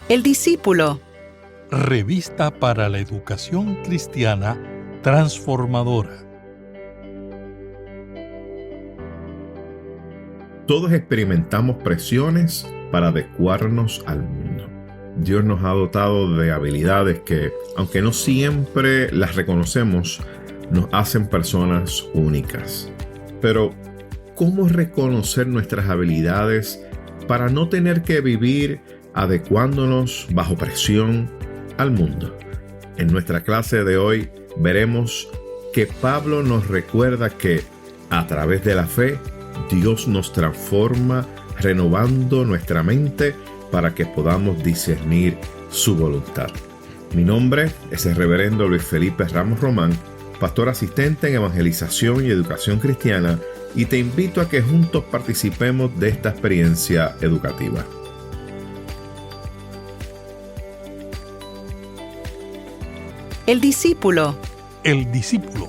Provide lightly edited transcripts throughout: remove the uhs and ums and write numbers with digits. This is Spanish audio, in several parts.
El discípulo. Revista para la educación cristiana transformadora. Todos experimentamos presiones para adecuarnos al mundo. Dios nos ha dotado de habilidades que, aunque no siempre las reconocemos, nos hacen personas únicas. Pero, ¿cómo reconocer nuestras habilidades para no tener que vivir adecuándonos bajo presión al mundo? En nuestra clase de hoy veremos que Pablo nos recuerda que, a través de la fe, Dios nos transforma renovando nuestra mente para que podamos discernir su voluntad. Mi nombre es el reverendo Luis Felipe Ramos Román, pastor asistente en evangelización y educación cristiana, y te invito a que juntos participemos de esta experiencia educativa. El discípulo. El discípulo.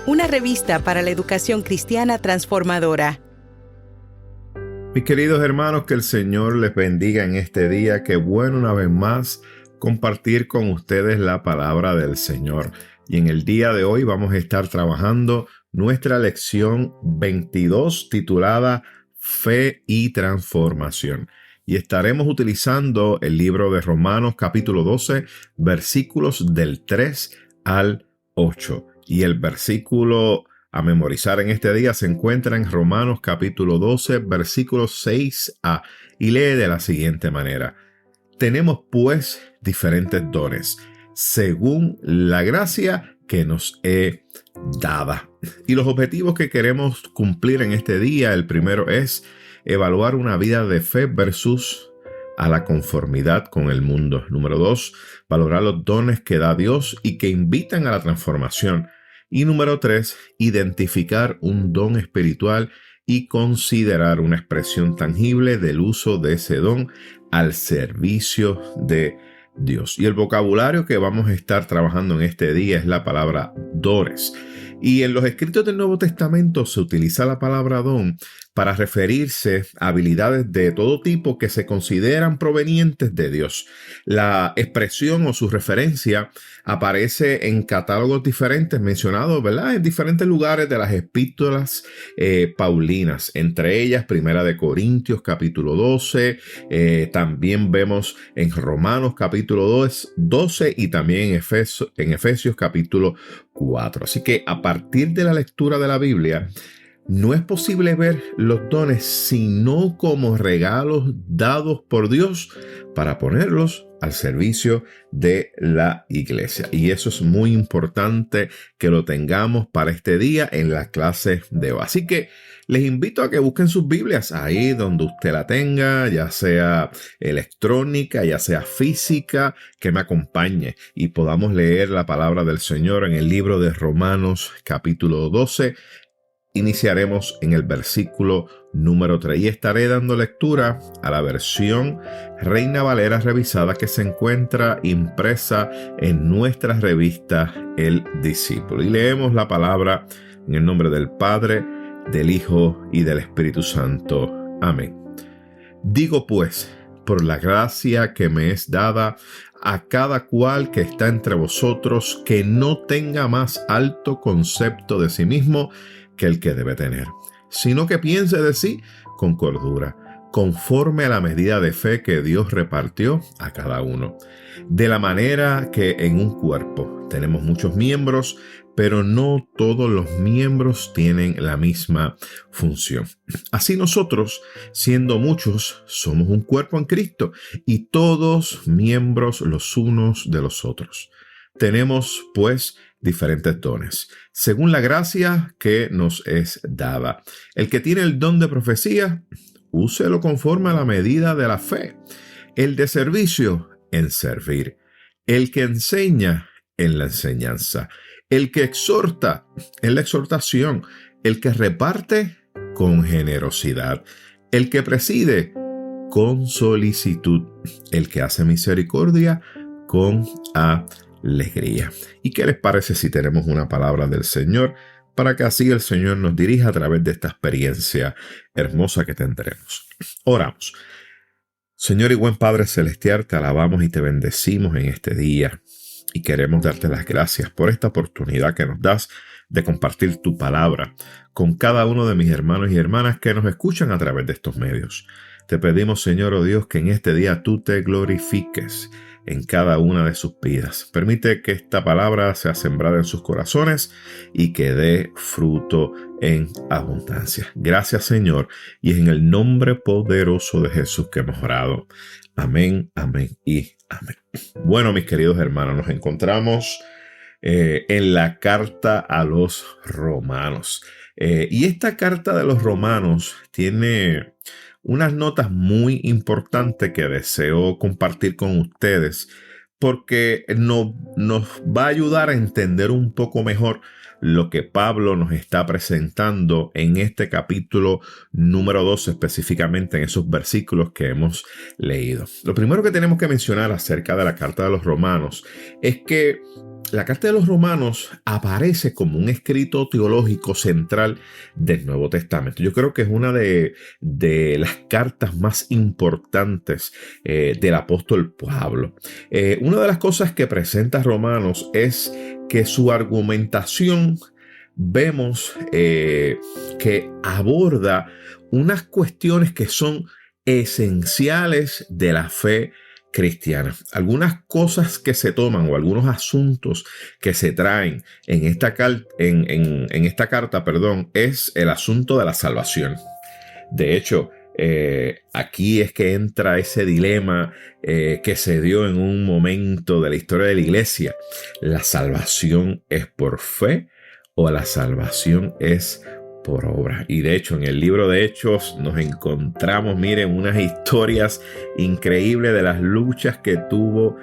Una revista para la educación cristiana transformadora. Mis queridos hermanos, que el Señor les bendiga en este día. Qué bueno una vez más compartir con ustedes la palabra del Señor. Y en el día de hoy vamos a estar trabajando nuestra lección 22 titulada Fe y Transformación. Y estaremos utilizando el libro de Romanos capítulo 12, versículos del 3 al 8. Y el versículo a memorizar en este día se encuentra en Romanos capítulo 12, versículos 6a, y lee de la siguiente manera: Tenemos pues diferentes dones, según la gracia que nos es dada. Y los objetivos que queremos cumplir en este día, el primero es evaluar una vida de fe versus a la conformidad con el mundo. Número 2, valorar los dones que da Dios y que invitan a la transformación. Y número 3, identificar un don espiritual y considerar una expresión tangible del uso de ese don al servicio de Dios. Y el vocabulario que vamos a estar trabajando en este día es la palabra dones. Y en los escritos del Nuevo Testamento se utiliza la palabra don para referirse a habilidades de todo tipo que se consideran provenientes de Dios. La expresión o su referencia aparece en catálogos diferentes mencionados, ¿verdad?, en diferentes lugares de las epístolas paulinas, entre ellas Primera de Corintios capítulo 12, también vemos en Romanos capítulo 12 y también en Efesios capítulo 4. Así que a partir de la lectura de la Biblia, no es posible ver los dones sino como regalos dados por Dios para ponerlos al servicio de la iglesia. Y eso es muy importante que lo tengamos para este día en la clase de hoy. Así que les invito a que busquen sus Biblias ahí donde usted la tenga, ya sea electrónica, ya sea física, que me acompañe y podamos leer la palabra del Señor en el libro de Romanos capítulo 12. Iniciaremos en el versículo número 3 y estaré dando lectura a la versión Reina Valera revisada que se encuentra impresa en nuestra revista El Discípulo. Y leemos la palabra en el nombre del Padre, del Hijo y del Espíritu Santo. Amén. Digo pues, por la gracia que me es dada, a cada cual que está entre vosotros, que no tenga más alto concepto de sí mismo que el que debe tener, sino que piense de sí con cordura, conforme a la medida de fe que Dios repartió a cada uno. De la manera que en un cuerpo tenemos muchos miembros, pero no todos los miembros tienen la misma función. Así nosotros, siendo muchos, somos un cuerpo en Cristo y todos miembros los unos de los otros. Tenemos, pues, diferentes dones, según la gracia que nos es dada. El que tiene el don de profecía, úselo conforme a la medida de la fe. El de servicio, en servir. El que enseña, en la enseñanza. El que exhorta, en la exhortación. El que reparte, con generosidad. El que preside, con solicitud. El que hace misericordia, con alegría. ¿Y qué les parece si tenemos una palabra del Señor para que así el Señor nos dirija a través de esta experiencia hermosa que tendremos? Oramos. Señor y buen Padre Celestial, te alabamos y te bendecimos en este día y queremos darte las gracias por esta oportunidad que nos das de compartir tu palabra con cada uno de mis hermanos y hermanas que nos escuchan a través de estos medios. Te pedimos, Señor, oh Dios, que en este día tú te glorifiques en cada una de sus vidas. Permite que esta palabra sea sembrada en sus corazones y que dé fruto en abundancia. Gracias, Señor, y es en el nombre poderoso de Jesús que hemos orado. Amén, amén y amén. Bueno, mis queridos hermanos, nos encontramos en la carta a los romanos. Y esta carta de los romanos tiene unas notas muy importantes que deseo compartir con ustedes porque nos va a ayudar a entender un poco mejor lo que Pablo nos está presentando en este capítulo número 12, específicamente en esos versículos que hemos leído. Lo primero que tenemos que mencionar acerca de la carta de los romanos es que la carta de los romanos aparece como un escrito teológico central del Nuevo Testamento. Yo creo que es una de las cartas más importantes del apóstol Pablo. Una de las cosas que presenta Romanos es que su argumentación vemos que aborda unas cuestiones que son esenciales de la fe cristiana. Algunas cosas que se toman o algunos asuntos que se traen en esta carta, es el asunto de la salvación. De hecho, aquí es que entra ese dilema que se dio en un momento de la historia de la iglesia. ¿La salvación es por fe o la salvación es por obra? Y de hecho, en el libro de Hechos nos encontramos, miren, unas historias increíbles de las luchas que tuvo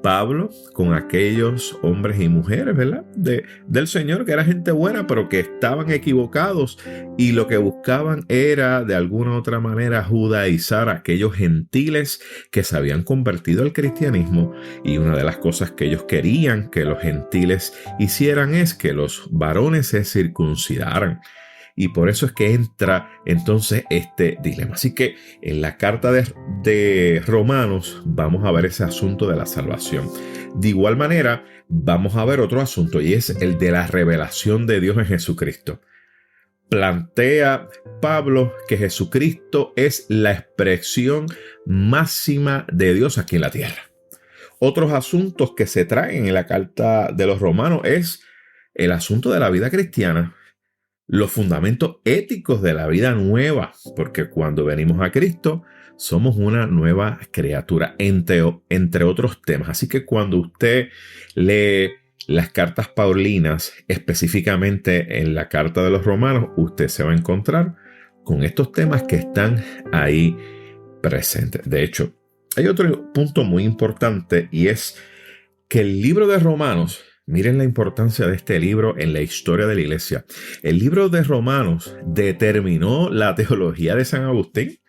Pablo con aquellos hombres y mujeres, ¿verdad? Del Señor, que era gente buena, pero que estaban equivocados y lo que buscaban era, de alguna u otra manera, judaizar a aquellos gentiles que se habían convertido al cristianismo. Y una de las cosas que ellos querían que los gentiles hicieran es que los varones se circuncidaran. Y por eso es que entra entonces este dilema. Así que en la carta de Romanos vamos a ver ese asunto de la salvación. De igual manera vamos a ver otro asunto y es el de la revelación de Dios en Jesucristo. Plantea Pablo que Jesucristo es la expresión máxima de Dios aquí en la tierra. Otros asuntos que se traen en la carta de los Romanos es el asunto de la vida cristiana. Los fundamentos éticos de la vida nueva, porque cuando venimos a Cristo somos una nueva criatura, entre otros temas. Así que cuando usted lee las cartas paulinas, específicamente en la carta de los romanos, usted se va a encontrar con estos temas que están ahí presentes. De hecho, hay otro punto muy importante y es que el libro de Romanos, miren la importancia de este libro en la historia de la iglesia. El libro de Romanos determinó la teología de San Agustín.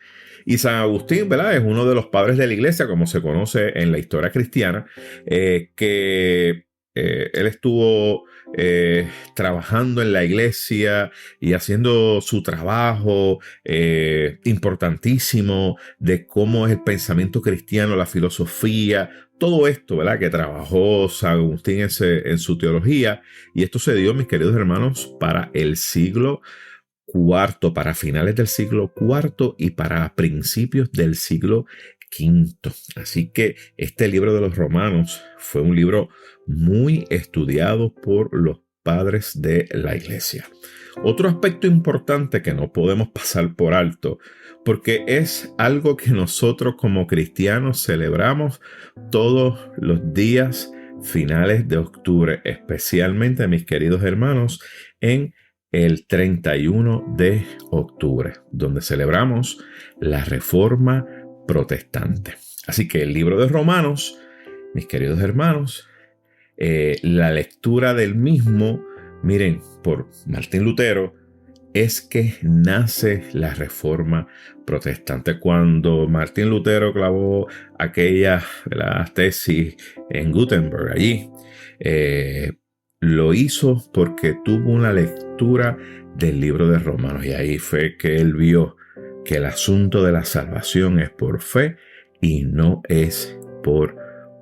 Y San Agustín, ¿verdad?, es uno de los padres de la iglesia, como se conoce en la historia cristiana, él estuvo trabajando en la iglesia y haciendo su trabajo importantísimo de cómo es el pensamiento cristiano, la filosofía, todo esto, ¿verdad?, que trabajó San Agustín en su teología. Y esto se dio, mis queridos hermanos, para el siglo IV, para finales del siglo IV y para principios del siglo V. Así que este libro de los Romanos fue un libro muy estudiado por los padres de la iglesia. Otro aspecto importante que no podemos pasar por alto, porque es algo que nosotros como cristianos celebramos todos los días finales de octubre, especialmente, mis queridos hermanos, en el 31 de octubre, donde celebramos la Reforma Protestante. Así que el libro de Romanos, mis queridos hermanos, la lectura del mismo, miren, por Martín Lutero, es que nace la Reforma Protestante. Cuando Martín Lutero clavó aquella tesis en Gutenberg allí, lo hizo porque tuvo una lectura del libro de Romanos y ahí fue que él vio que el asunto de la salvación es por fe y no es por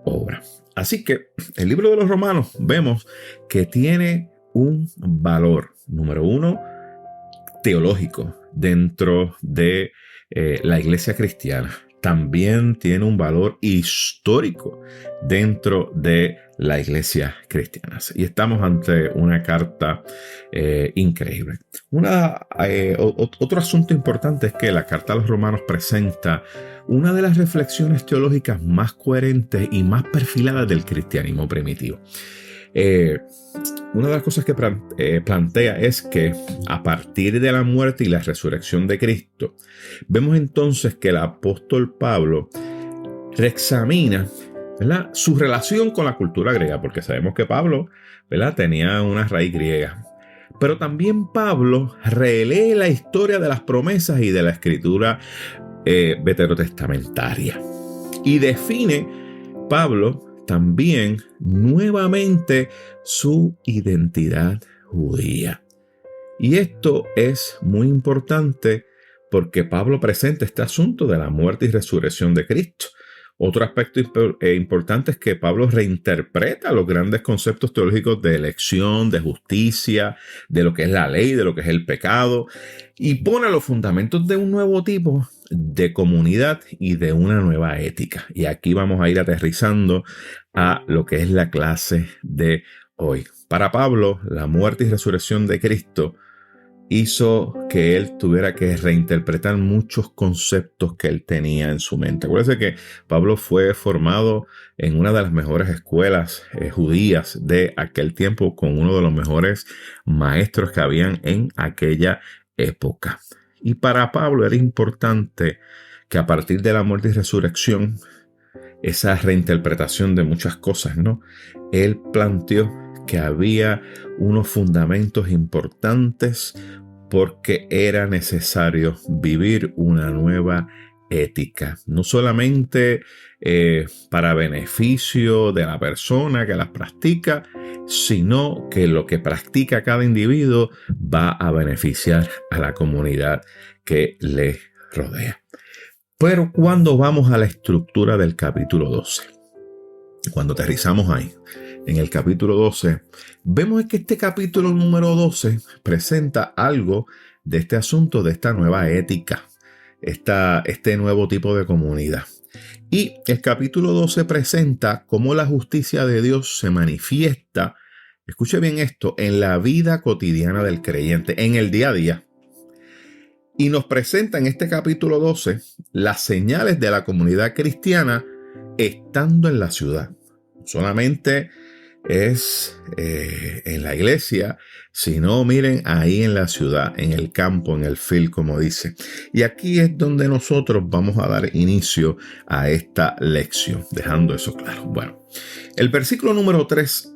obra. Así que el libro de los Romanos vemos que tiene un valor, número uno, teológico dentro de la iglesia cristiana. También tiene un valor histórico dentro de la iglesia cristiana. Y estamos ante una carta increíble. Otro asunto importante es que la carta a los Romanos presenta una de las reflexiones teológicas más coherentes y más perfiladas del cristianismo primitivo. Una de las cosas que plantea es que a partir de la muerte y la resurrección de Cristo, vemos entonces que el apóstol Pablo reexamina, ¿verdad?, su relación con la cultura griega, porque sabemos que Pablo, ¿verdad?, tenía una raíz griega. Pero también Pablo relee la historia de las promesas y de la escritura veterotestamentaria. Y define Pablo también nuevamente su identidad judía. Y esto es muy importante porque Pablo presenta este asunto de la muerte y resurrección de Cristo. Otro aspecto importante es que Pablo reinterpreta los grandes conceptos teológicos de elección, de justicia, de lo que es la ley, de lo que es el pecado, y pone los fundamentos de un nuevo tipo de comunidad y de una nueva ética. Y aquí vamos a ir aterrizando a lo que es la clase de hoy. Para Pablo, la muerte y resurrección de Cristo hizo que él tuviera que reinterpretar muchos conceptos que él tenía en su mente. Acuérdense que Pablo fue formado en una de las mejores escuelas judías de aquel tiempo, con uno de los mejores maestros que habían en aquella época. Y para Pablo era importante que a partir de la muerte y resurrección, esa reinterpretación de muchas cosas, ¿no?, él planteó que había unos fundamentos importantes porque era necesario vivir una nueva ética, no solamente para beneficio de la persona que las practica, sino que lo que practica cada individuo va a beneficiar a la comunidad que le rodea. Pero cuando vamos a la estructura del capítulo 12, cuando aterrizamos ahí, en el capítulo 12, vemos que este capítulo número 12 presenta algo de este asunto, de esta nueva ética, este nuevo tipo de comunidad. Y el capítulo 12 presenta cómo la justicia de Dios se manifiesta, escuche bien esto, en la vida cotidiana del creyente, en el día a día. Y nos presenta en este capítulo 12 las señales de la comunidad cristiana estando en la ciudad. Solamente es en la iglesia, sino miren ahí en la ciudad, en el campo, en el field, como dice. Y aquí es donde nosotros vamos a dar inicio a esta lección, dejando eso claro. Bueno, el versículo número 3,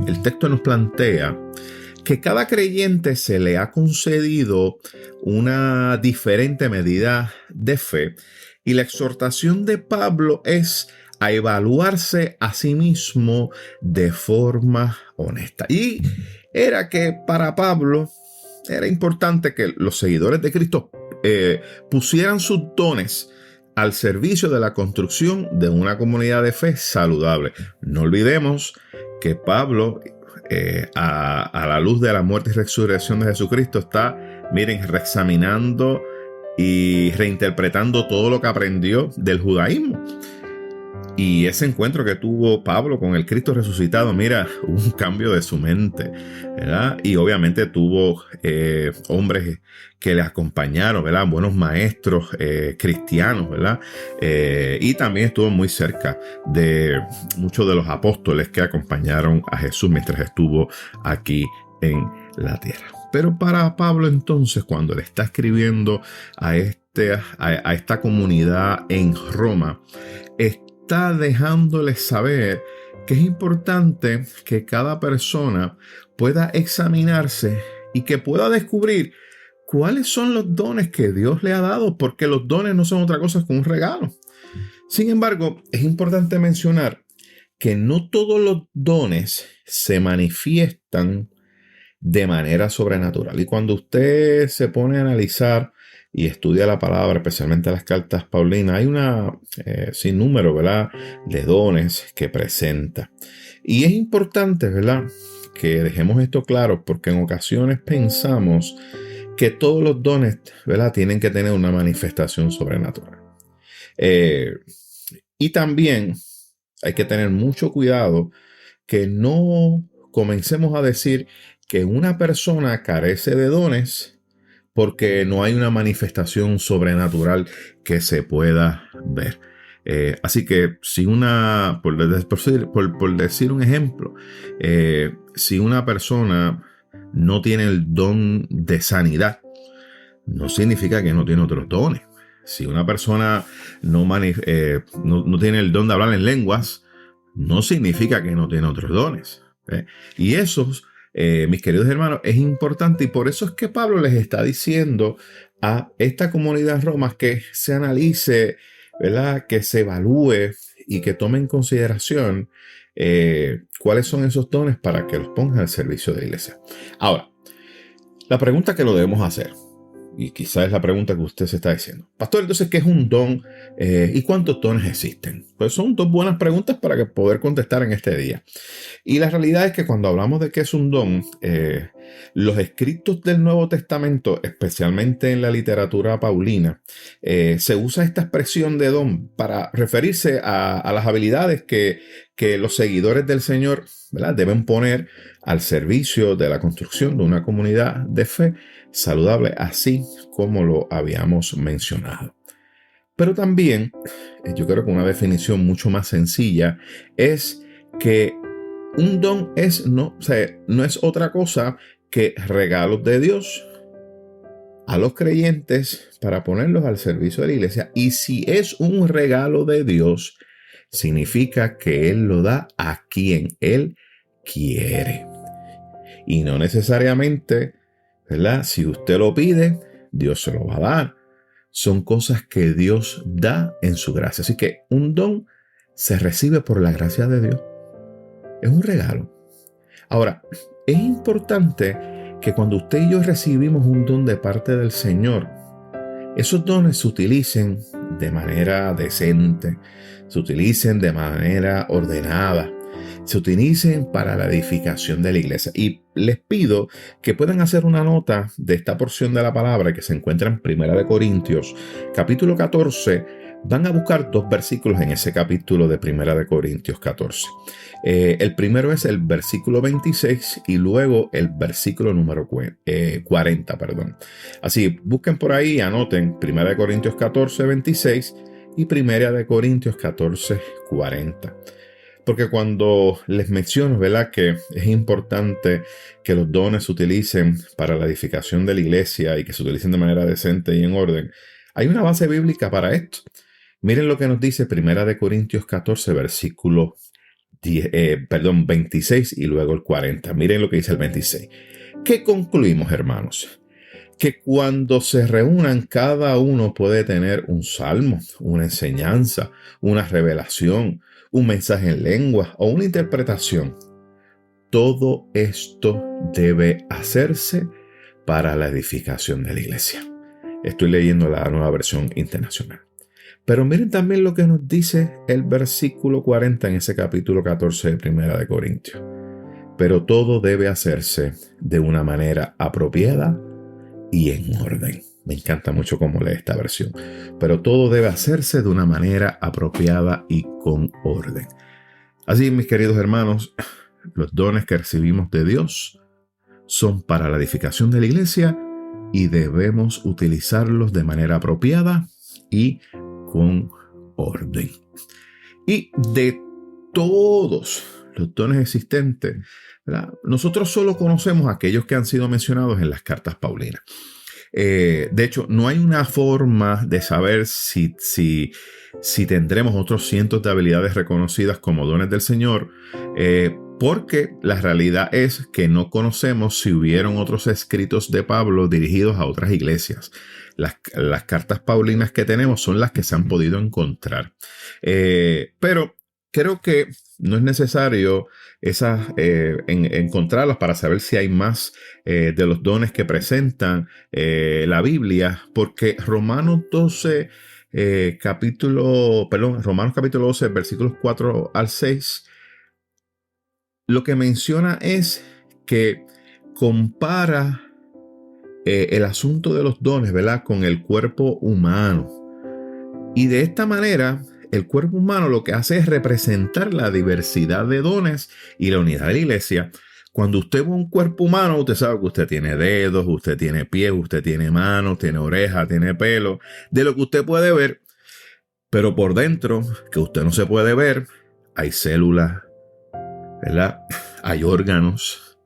el texto nos plantea que cada creyente se le ha concedido una diferente medida de fe, y la exhortación de Pablo es a evaluarse a sí mismo de forma honesta. Y era que para Pablo era importante que los seguidores de Cristo pusieran sus dones al servicio de la construcción de una comunidad de fe saludable. No olvidemos que Pablo, a la luz de la muerte y resurrección de Jesucristo, está, miren, reexaminando y reinterpretando todo lo que aprendió del judaísmo. Y ese encuentro que tuvo Pablo con el Cristo resucitado, mira, hubo un cambio de su mente, ¿verdad? Y obviamente tuvo hombres que le acompañaron, ¿verdad? Buenos maestros cristianos, ¿verdad? Y también estuvo muy cerca de muchos de los apóstoles que acompañaron a Jesús mientras estuvo aquí en la tierra. Pero para Pablo entonces, cuando le está escribiendo a esta comunidad en Roma, está dejándoles saber que es importante que cada persona pueda examinarse y que pueda descubrir cuáles son los dones que Dios le ha dado, porque los dones no son otra cosa que un regalo. Sin embargo, es importante mencionar que no todos los dones se manifiestan de manera sobrenatural. Y cuando usted se pone a analizar y estudia la palabra, especialmente las cartas paulinas, hay una sinnúmero, ¿verdad?, de dones que presenta. Y es importante, ¿verdad?, que dejemos esto claro, porque en ocasiones pensamos que todos los dones, ¿verdad?, tienen que tener una manifestación sobrenatural. Y también hay que tener mucho cuidado que no comencemos a decir que una persona carece de dones porque no hay una manifestación sobrenatural que se pueda ver. Así que si por decir un ejemplo, si una persona no tiene el don de sanidad, no significa que no tiene otros dones. Si una persona no tiene el don de hablar en lenguas, no significa que no tiene otros dones. Y esos, mis queridos hermanos, es importante, y por eso es que Pablo les está diciendo a esta comunidad en Roma que se analice, ¿verdad?, que se evalúe y que tome en consideración cuáles son esos dones para que los pongan al servicio de la iglesia. Ahora, la pregunta que lo debemos hacer, y quizás es la pregunta que usted se está diciendo: pastor, entonces, ¿qué es un don y cuántos dones existen? Pues son dos buenas preguntas para poder contestar en este día. Y la realidad es que cuando hablamos de qué es un don, los escritos del Nuevo Testamento, especialmente en la literatura paulina, se usa esta expresión de don para referirse a las habilidades que los seguidores del Señor, ¿verdad?, deben poner al servicio de la construcción de una comunidad de fe saludable, así como lo habíamos mencionado. Pero también, yo creo que una definición mucho más sencilla es que un don no es otra cosa que regalos de Dios a los creyentes para ponerlos al servicio de la iglesia. Y si es un regalo de Dios, significa que Él lo da a quien Él quiere. Y no necesariamente, ¿verdad?, si usted lo pide, Dios se lo va a dar. Son cosas que Dios da en su gracia. Así que un don se recibe por la gracia de Dios. Es un regalo. Ahora, es importante que cuando usted y yo recibimos un don de parte del Señor, esos dones se utilicen de manera decente, se utilicen de manera ordenada, se utilicen para la edificación de la iglesia. Y les pido que puedan hacer una nota de esta porción de la palabra que se encuentra en 1 Corintios, capítulo 14. Van a buscar 2 versículos en ese capítulo de 1 Corintios 14. El primero es el versículo 26 y luego el versículo número 40. Así, busquen por ahí y anoten 1 Corintios 14, 26 y 1 Corintios 14, 40. Porque cuando les menciono, ¿verdad?, que es importante que los dones se utilicen para la edificación de la iglesia y que se utilicen de manera decente y en orden, hay una base bíblica para esto. Miren lo que nos dice 1 Corintios 14, versículo 26 y luego el 40. Miren lo que dice el 26. ¿Qué concluimos, hermanos? Que cuando se reúnan, cada uno puede tener un salmo, una enseñanza, una revelación, un mensaje en lengua o una interpretación. Todo esto debe hacerse para la edificación de la iglesia. Estoy leyendo la Nueva Versión Internacional. Pero miren también lo que nos dice el versículo 40 en ese capítulo 14 de 1 Corintios. Pero todo debe hacerse de una manera apropiada y en orden. Me encanta mucho cómo lee esta versión. Pero todo debe hacerse de una manera apropiada y con orden. Así, mis queridos hermanos, los dones que recibimos de Dios son para la edificación de la iglesia y debemos utilizarlos de manera apropiada y con orden. Y de todos los dones existentes, ¿verdad?, nosotros solo conocemos aquellos que han sido mencionados en las cartas paulinas. De hecho, no hay una forma de saber si tendremos otros cientos de habilidades reconocidas como dones del Señor, porque la realidad es que no conocemos si hubieron otros escritos de Pablo dirigidos a otras iglesias. Las cartas paulinas que tenemos son las que se han podido encontrar. Pero creo que no es necesario encontrarlas para saber si hay más de los dones que presentan la Biblia, porque Romanos capítulo 12, versículos 4 al 6, lo que menciona es que compara el asunto de los dones, ¿verdad?, con el cuerpo humano. Y de esta manera, el cuerpo humano lo que hace es representar la diversidad de dones y la unidad de la iglesia. Cuando usted ve un cuerpo humano, usted sabe que usted tiene dedos, usted tiene pies, usted tiene manos, tiene orejas, tiene pelo, de lo que usted puede ver. Pero por dentro, que usted no se puede ver, hay células, ¿verdad? Hay órganos,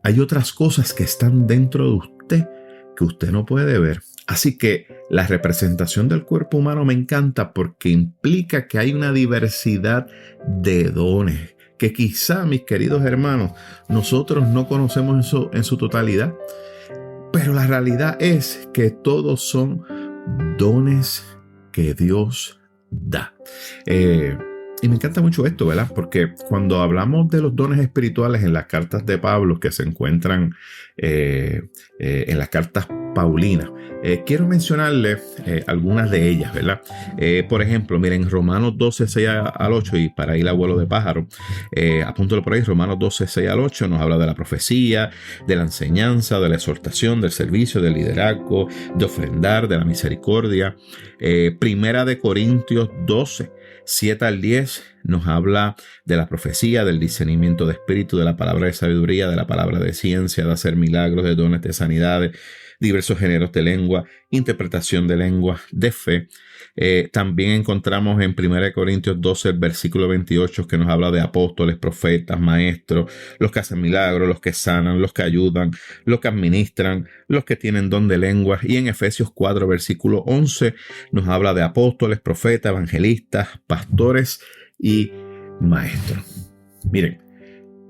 hay otras cosas que están dentro de usted que usted no puede ver. Así que la representación del cuerpo humano me encanta porque implica que hay una diversidad de dones que quizá, mis queridos hermanos, nosotros no conocemos eso en su totalidad. Pero la realidad es que todos son dones que Dios da. Y me encanta mucho esto, ¿verdad? Porque cuando hablamos de los dones espirituales en las cartas de Pablo que se encuentran en las cartas paulinas, quiero mencionarle algunas de ellas, ¿verdad? Por ejemplo, miren, Romanos 12, 6 al 8, y para ir a vuelo de pájaro, apúntalo por ahí, Romanos 12, 6 al 8 nos habla de la profecía, de la enseñanza, de la exhortación, del servicio, del liderazgo, de ofrendar, de la misericordia. Primera de Corintios 12, 7 al 10 nos habla de la profecía, del discernimiento de espíritu, de la palabra de sabiduría, de la palabra de ciencia, de hacer milagros, de dones de sanidades, diversos géneros de lengua, interpretación de lengua, de fe. También encontramos en 1 Corintios 12, el versículo 28, que nos habla de apóstoles, profetas, maestros, los que hacen milagros, los que sanan, los que ayudan, los que administran, los que tienen don de lengua. Y en Efesios 4, versículo 11, nos habla de apóstoles, profetas, evangelistas, pastores y maestros. Miren,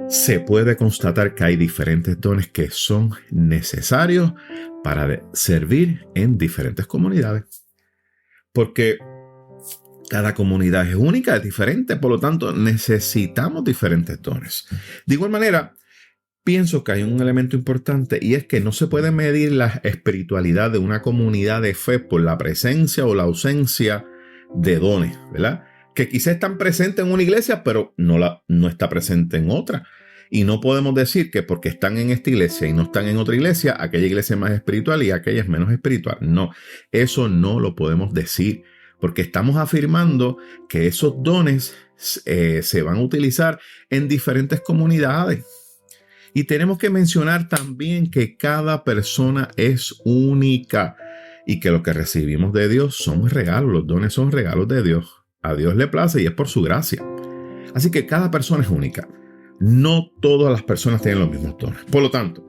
se puede constatar que hay diferentes dones que son necesarios para servir en diferentes comunidades. Porque cada comunidad es única, es diferente, por lo tanto necesitamos diferentes dones. De igual manera, pienso que hay un elemento importante y es que no se puede medir la espiritualidad de una comunidad de fe por la presencia o la ausencia de dones, ¿verdad? Que quizás están presentes en una iglesia, pero no está presente en otra. Y no podemos decir que porque están en esta iglesia y no están en otra iglesia, aquella iglesia es más espiritual y aquella es menos espiritual. No, eso no lo podemos decir, porque estamos afirmando que esos dones se van a utilizar en diferentes comunidades. Y tenemos que mencionar también que cada persona es única y que lo que recibimos de Dios son regalos. Los dones son regalos de Dios. A Dios le place y es por su gracia. Así que cada persona es única. No todas las personas tienen los mismos dones. Por lo tanto,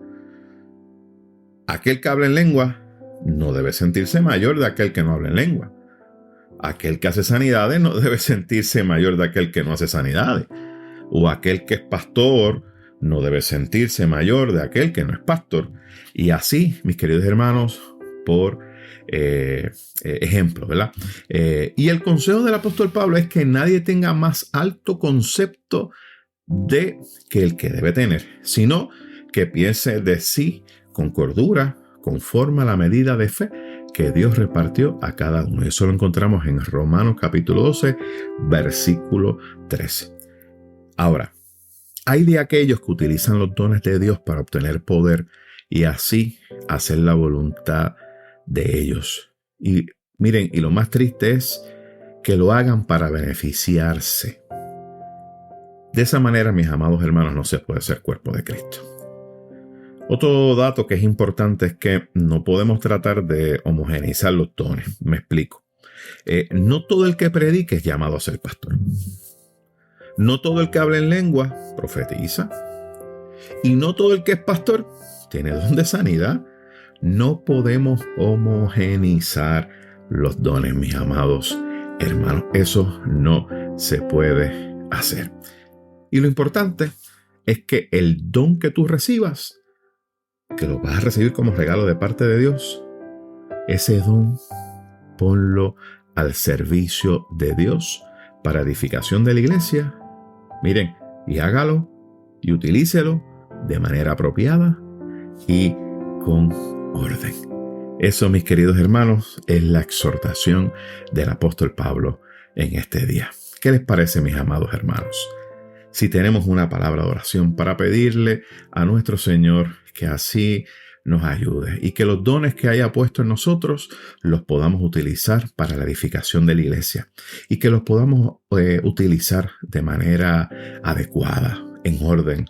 aquel que habla en lengua no debe sentirse mayor de aquel que no habla en lengua. Aquel que hace sanidades no debe sentirse mayor de aquel que no hace sanidades. O aquel que es pastor no debe sentirse mayor de aquel que no es pastor. Y así, mis queridos hermanos, por ejemplo, ¿verdad? Y el consejo del apóstol Pablo es que nadie tenga más alto concepto de que el que debe tener, sino que piense de sí con cordura, conforme a la medida de fe que Dios repartió a cada uno. Eso lo encontramos en Romanos capítulo 12, versículo 13. Ahora, hay de aquellos que utilizan los dones de Dios para obtener poder y así hacer la voluntad de ellos. Y miren, y lo más triste es que lo hagan para beneficiarse. De esa manera, mis amados hermanos, no se puede ser cuerpo de Cristo. Otro dato que es importante es que no podemos tratar de homogeneizar los dones. Me explico. No todo el que predique es llamado a ser pastor. No todo el que habla en lengua profetiza. Y no todo el que es pastor tiene don de sanidad. No podemos homogeneizar los dones, mis amados hermanos. Eso no se puede hacer. Y lo importante es que el don que tú recibas, que lo vas a recibir como regalo de parte de Dios, ese don ponlo al servicio de Dios para edificación de la iglesia, miren, y hágalo y utilícelo de manera apropiada y con orden. Eso, mis queridos hermanos, es la exhortación del apóstol Pablo en este día. ¿Qué les parece, mis amados hermanos? Si tenemos una palabra de oración para pedirle a nuestro Señor que así nos ayude y que los dones que haya puesto en nosotros los podamos utilizar para la edificación de la iglesia y que los podamos utilizar de manera adecuada, en orden,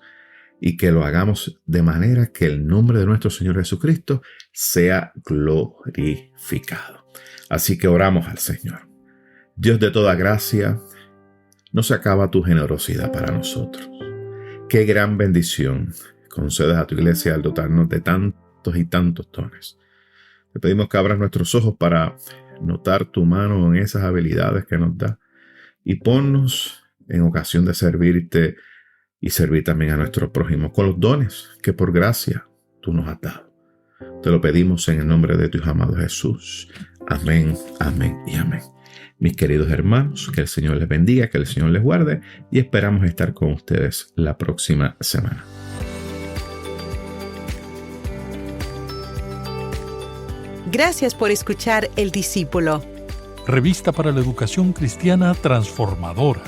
y que lo hagamos de manera que el nombre de nuestro Señor Jesucristo sea glorificado. Así que oramos al Señor. Dios de toda gracia, no se acaba tu generosidad para nosotros. Qué gran bendición concedes a tu iglesia al dotarnos de tantos y tantos dones. Te pedimos que abras nuestros ojos para notar tu mano en esas habilidades que nos da y ponnos en ocasión de servirte y servir también a nuestro prójimo con los dones que por gracia tú nos has dado. Te lo pedimos en el nombre de tu Hijo amado Jesús. Amén, amén y amén. Mis queridos hermanos, que el Señor les bendiga, que el Señor les guarde y esperamos estar con ustedes la próxima semana. Gracias por escuchar El Discípulo. Revista para la educación cristiana transformadora.